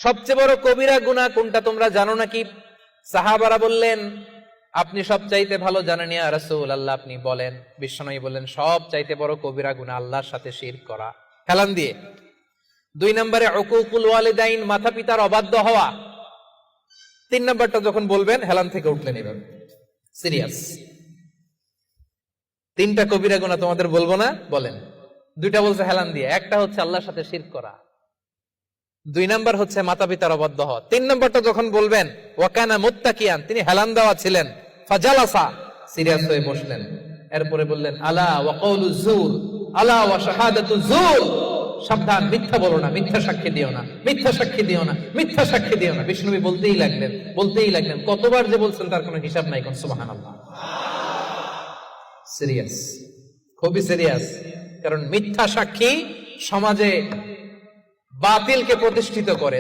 সবচেয়ে বড় কবিরা গুনাহ কোনটা তোমরা জানো নাকি? সাহাবারা বললেন, আপনি সব চাইতে ভালো জানেন ইয়া রাসূলুল্লাহ, আপনি বলেন। বিশ্বনবী বললেন, সব চাইতে বড় কবিরা গুনাহ আল্লাহর সাথে শিরক করা। হেলান দিয়ে। 2 নম্বরে উকুকুল ওয়ালিদাইন, মাতা পিতার অবাধ্য হওয়া। 3 নম্বরটা যখন বলবেন হেলান থেকে উঠলেন এভাবে, সিরিয়াস। 3টা কবিরা গুনাহ তোমাদের বলবো না, বলেন। 2টা বলছে হেলান দিয়ে, একটা হচ্ছে আল্লাহর সাথে শিরক করা, 2 নাম্বার হচ্ছে মাতা পিতার অবাধ্য হওয়া। 3 নম্বরটা যখন বলবেন, ওয়াকানা মুত্তাকিয়ান, তিনি হেলান দেওয়া ছিলেন, ফাজালাসা, সিরিয়াস হয়ে বসলেন। এরপরে বললেন, আলা ওয়া কওলু যুর, আলা ওয়া শাহাদাতু যুর, সাবধান, মিথ্যা বলো না, মিথ্যা সাক্ষী দিও না, মিথ্যা সাক্ষী দিও না, মিথ্যা সাক্ষী দিও না। বিষ্ণুবী বলতেই লাগলেন, কতবার যে বলছেন তার কোনো হিসাব নাই। কোন সুবহানাল্লাহ। সিরিয়াস, খুবই সিরিয়াস। কারণ মিথ্যা সাক্ষী সমাজে বাতিলকে প্রতিষ্ঠিত করে।